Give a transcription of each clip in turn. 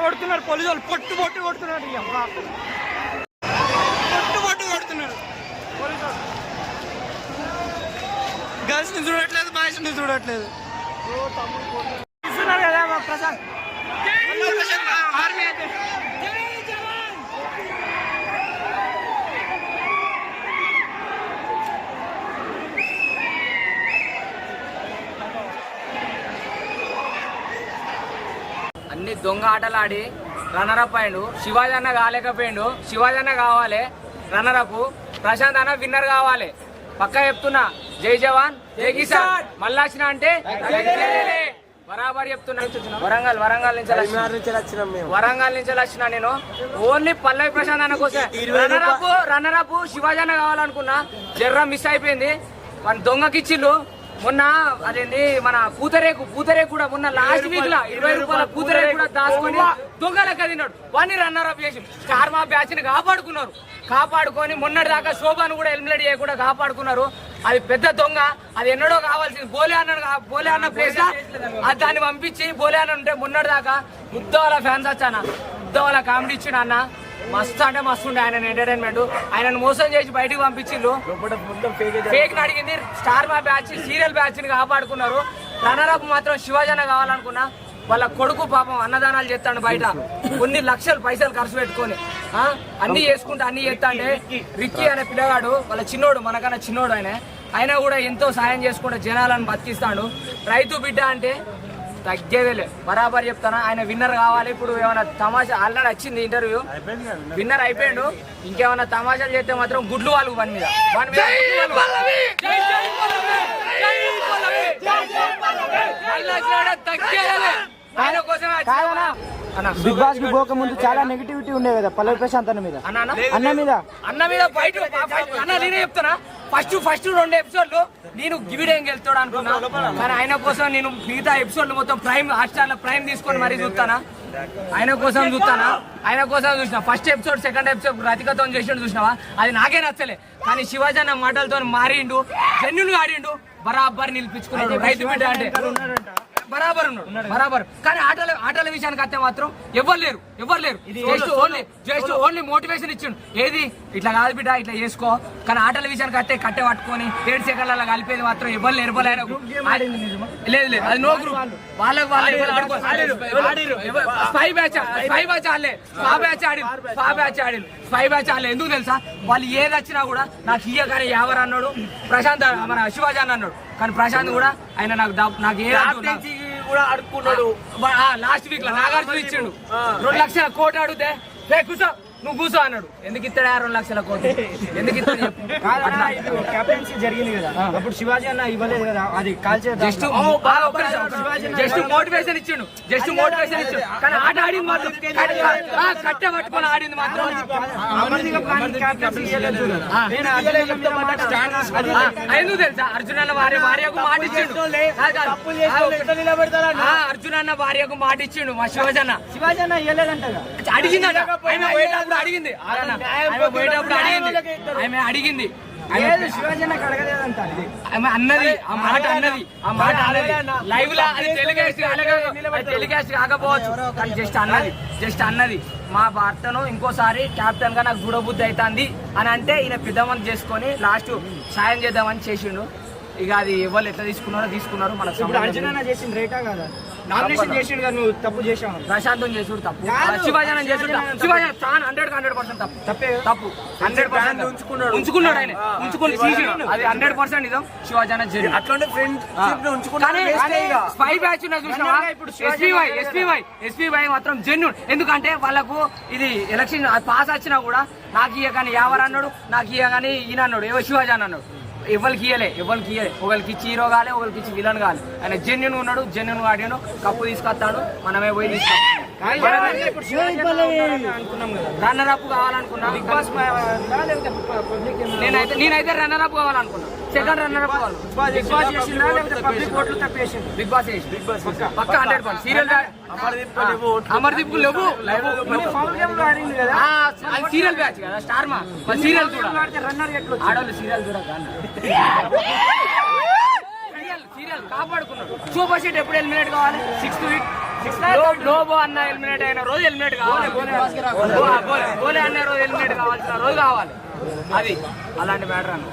కొడుతున్నారు పోలీసు వాళ్ళు పొట్టు కొడుతున్నారు కొడుతున్నారు పోలీసు వాళ్ళు గర్ల్స్ ని చూడట్లేదు బాయ్స్ ని చూడట్లేదు చూస్తున్నారు కదా మా ప్రసాద్ ఆర్మీ అయితే అన్ని దొంగ ఆటలు ఆడి రన్నరప్ అయ్యిండు. శివాజీ అన్న కాలేకపోయిండు. శివాజీ అన్న కావాలి రన్నరప్, ప్రశాంత్ అన్న విన్నర్ కావాలి. పక్కా చెప్తున్నా, జై జవాన్ జై కిసాన్. మళ్ళీ అంటే బరాబర్ చెప్తున్నా. వరంగల్ నుంచి వచ్చిన నేను ఓన్లీ పల్లవి ప్రశాంత్ అన్న కోసం. రన్నరప్ శివాజీ అన్న కావాలనుకున్నా, జర్రా మిస్ అయిపోయింది. మన దొంగకిచ్చిళ్ళు మొన్న. అదేంటి మన పూతరేకు కూడా మొన్న లాస్ట్ వీక్ లా 20 రూపాయల పూతరేకు కూడా దాచుకొని దొంగలకు తిన్నాడు. వాడిని రన్నరప్ చేసి స్టార్ మా బ్యాచ్ ని కాపాడుకొని మొన్నటి దాకా శోభాను కూడా ఎలిమినేట్ చేయకుండా కాపాడుకున్నారు. అది పెద్ద దొంగ. అది ఎన్నడో కావాల్సింది. బోలే అన్న ప్లేస్ అది దాన్ని పంపించి బోలే అన్న ఉంటే మొన్నటి దాకా ముద్దవాళ్ళ ఫ్యాన్స్ వచ్చాన ముద్దవాళ్ళ కామెడీ ఇచ్చిండు అన్న. మస్తు అంటే మస్తు ఉండే ఆయన ఎంటర్టైన్మెంట్. ఆయనను మోసం చేసి బయటకు పంపించిండ్రు. ఫేక్ అడిగింది. స్టార్ మా బ్యాచ్ సీరియల్ బ్యాచ్ ని కాపాడుకున్నారు. రన్నరప్ మాత్రం శివాజీ కావాలనుకున్నా. వాళ్ళ కొడుకు పాపం అన్నదానాలు చేస్తాడు బయట, కొన్ని లక్షలు పైసలు ఖర్చు పెట్టుకొని అన్ని చేసుకుంటా అన్ని చేస్తా అంటే రిక్కీ అనే పిల్లగాడు వాళ్ళ చిన్నోడు, మనకన్నా చిన్నోడు ఆయన కూడా ఎంతో సాయం చేసుకుంటూ జనాలను బతికిస్తాడు. రైతు బిడ్డ అంటే తగ్గేదేలే. బరాబర్ చెప్తానా, ఆయన విన్నర్ కావాలి. ఇప్పుడు ఏమైనా తమాషా ఆల్రెడీ వచ్చింది ఇంటర్వ్యూ, విన్నర్ అయిపోయాడు. ఇంకేమైనా తమాషాలు చేస్తే మాత్రం గుడ్లు వాళ్ళు వాని మీద తగ్గేదేలే. ఆయన కోసమే బిగ్ బాస్ కి పోక ముందు చాలా నెగిటివిటీ ఉండే కదా పల్లవి ప్రశాంత్ అన్న మీద బయట అన్న నేనే చెప్తానా. ఫస్ట్ 2 ఎపిసోడ్లు నేను గివిడేం గెలుతాడు అనుకున్నా, కానీ ఆయన కోసం నేను మిగతా ఎపిసోడ్లు మొత్తం ప్రైమ్ హాట్స్టార్ లో ప్రైమ్ తీసుకొని మరీ చూస్తానా. ఆయన కోసం చూసిన ఫస్ట్ ఎపిసోడ్, సెకండ్ ఎపిసోడ్ రతికతో చేసిండు చూసినావా, అది నాకే నచ్చలే. కానీ శివాజీ అన్న మాటలతో మారిండు, జెన్యున్ గా ఆడిండు, బరాబర్ నిలిపించుకున్నాడు. రైతు బిడ్డ అంటే బరాబర్ ఉన్నాడు. కానీ ఆటల విషయానికి వస్తే మాత్రం ఎవరు లేరు. జస్ట్ ఓన్లీ మోటివేషన్ ఇచ్చిండు. ఏది ఇట్లా కాదు బిడ్డ ఇట్లా చేసుకో. కానీ ఆటల విషయానికి వస్తే కట్టె పట్టుకొని 7 సెకండ్ల కలిపేది మాత్రం ఎవరు లేరు. లేదు అది నో గ్రూప్. వాళ్ళకి స్పై బ్యాచ్ ఆడలే. ఎందుకు తెలుసా, వాళ్ళు ఏది వచ్చినా కూడా నాకు ఇయ్యగానే ఎవరు అన్నాడు, ప్రశాంత్ మన శివాజీ అన్నాడు. కానీ ప్రశాంత్ కూడా ఆయన నాకు ఏ కూడా అడుక్కున్నాడు. లాస్ట్ వీక్ లో నాగార్జున ఇచ్చిండు 2 లక్షల కోటి అడిగితే కూర్చో నువ్వు కూర్చో అన్నాడు. ఎందుకు ఇస్తాడా 2 లక్షల కోటి? ఎందుకు ఇస్తాడు? కెప్టెన్సీ జరిగింది కదా, అప్పుడు శివాజీ అన్న ఇవ్వలేదు కదా, అది జస్ట్ మోటివేషన్ ఇచ్చిండు. కానీ ఆట ఆడింది మాత్రం కట్టె పట్టుకొని ఆడింది మాత్రం. ఎందుకు తెలుసా, అర్జున్ అన్న భార్యకు మాట ఇచ్చిండు. అర్జున్ అన్న భార్యకు మాట ఇచ్చిండు మా శివాజీ అన్న ఇవ్వలేదంట, అడిగిందట. అడిగింది శివాజీ అన్నది ఆ మాట లైవ్ లా. అది టెలికాస్ట్ కాకపోవచ్చు, కానీ జస్ట్ అన్నది. మా భర్తను ఇంకోసారి కెప్టెన్ గా నాకు చూడబుద్ధి అవుతుంది అని అంటే ఈయన పెద్దమని చేసుకొని లాస్ట్ సాయం చేద్దామని చేసిండు. ఇక అది ఎవరు ఎట్లా తీసుకున్నారు మనకు. అంచనా చేసింది రేటా కదా, నామినేషన్ చేసిండు కదా, నువ్వు తప్పు చేసావు. ప్రశాంతం చేసుడు తప్పు, శివాజనం చేసుడు తప్పు. శివాజన్ 100% తప్పు, తప్పు 100% ఉంచుకున్నాడు ఆయన, ఉంచుకొని అది 100% నిజం. శివాజన జరిగింది అట్లాంటి స్పై బ్యాచ్ చూసినావా? ఎస్పీవై మాత్రం జెన్యూన్. ఎందుకంటే వాళ్ళకు ఇది ఎలక్షన్ పాస్ వచ్చినా కూడా నాకు ఇయ్య కానీ ఎవరు అన్నాడు, నాకు ఇయ్య కానీ ఈయన అన్నాడు, ఏవో శివాజన్ అన్నాడు. ఎవరికి ఇయ్యలే, ఒకరికి ఇచ్చి హీరో కాలే, ఒకరికి ఇచ్చి విలన్ కాలే. ఆయన జెన్యున్ ఉన్నాడు, జెన్యున్ ఆడియను కప్పు తీసుకొస్తాడు, మనమే పోయి తీసుకొస్తాం. రన్నర్ అప్ కావాలనుకున్నా, నేనైతే రన్నర్ అప్ కావాలనుకున్నా, సెకండ్ రన్నర్ అప్ కావాలి. బిగ్ బాస్ పక్క 100%. సీరియల్ అమర్దీప్ లేవు, సీరియల్ బ్యాచ్ కదా, స్టార్ మా సీరియల్ చూడ ఆడవాళ్ళు సీరియల్ చూడక సీరియల్ కాపాడుకున్నాడు. సూపర్ షీట్ ఎప్పుడు ఎలిమినేట్ కావాలి? 6th week. లోబో అన్న ఎలిమినేట్ అయిన రోజు ఎలిమినేట్ కావాలి, గోలే అన్న రోజు ఎలిమినేట్ కావాల్సిన రోజు కావాలి. అది అలాంటి మ్యాటర్ అన్న.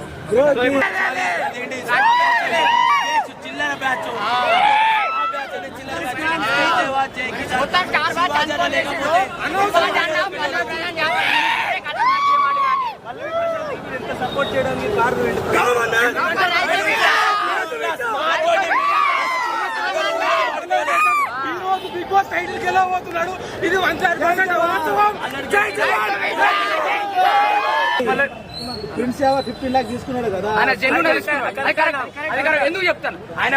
సపోర్ట్ చేయడానికి కారణం బిగ్ బాస్ టైటిల్ కి ఎలా పోతున్నాడు, ఇది 100% వాస్తవం. ప్రిన్స్ 15 lakhs తీసుకున్నాడు కదా, ఆయన జెన్యూన్ ఎందుకు చెప్తాను. ఆయన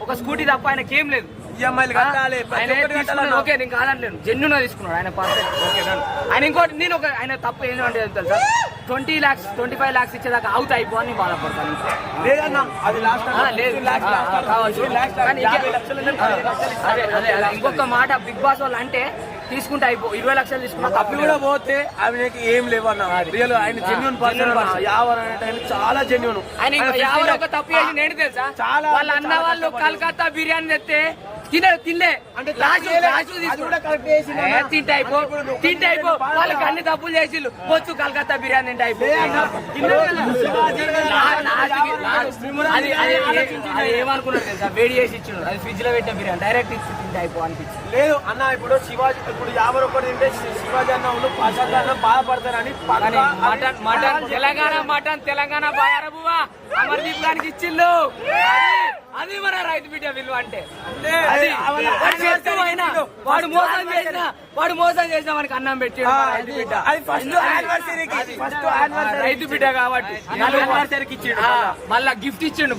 ఒక స్కూటీ తప్ప ఆయనకి ఏం లేదు. ఓకే నేను కాదనలేను, జెన్యూన్ గా తీసుకున్నాడు ఆయన పర్ఫెక్ట్. ఓకే ఆయన ఇంకోటి నేను ఆయన తప్పు ఏంటంటే తెలుసా, 20 lakhs 25 lakhs ఇచ్చేదాకా అవుట్ అయిపో అని బాధపడతాను. ఇంకొక మాట, బిగ్ బాస్ వాళ్ళు అంటే తీసుకుంటే అయిపో 20 లక్షలు తీసుకున్నా తప్పు కూడా పోతే ఆయనకి ఏం లేవన్నా. రియల్ ఆయన జెన్యూన్ పర్సన్, యావర్ చాలా జెన్యూన్. ఆయన ఒక తప్పు చేసి నేను తెలుసా, వాళ్ళ అన్న వాళ్ళు కలకత్తా బిర్యానీ తెస్తే తినలే అంటే తింటే అయిపో వాళ్ళకి అన్ని తప్పులు చేసిళ్ళు. బొచ్చు కలకత్తా బిర్యానీ తింటే అయిపో. అది ఏమనుకున్నారు తెలుసా, వేడి చేసి ఇచ్చిండు, అది ఫ్రిడ్జ్ లో పెట్టిన బిర్యానీ డైరెక్ట్ ఇచ్చి తింటే అయిపో అనిపించింది. లేదు అన్న, ఇప్పుడు శివాజీ ఇప్పుడు 50 ఒకటి తింటే శివాజీ అన్న ప్రసాద్ అన్న బాధపడతారని మటన్ తెలంగాణ బాయారబువా అమర్దీప్ గారికి ఇచ్చిళ్ళు. అది మన రైతు బిడ్డ విలువ అంటే. వాడు మోసం చేసిన వానికి అన్నం పెట్టాడు రైతు బిడ్డ కాబట్టి. మళ్ళా గిఫ్ట్ ఇచ్చిండు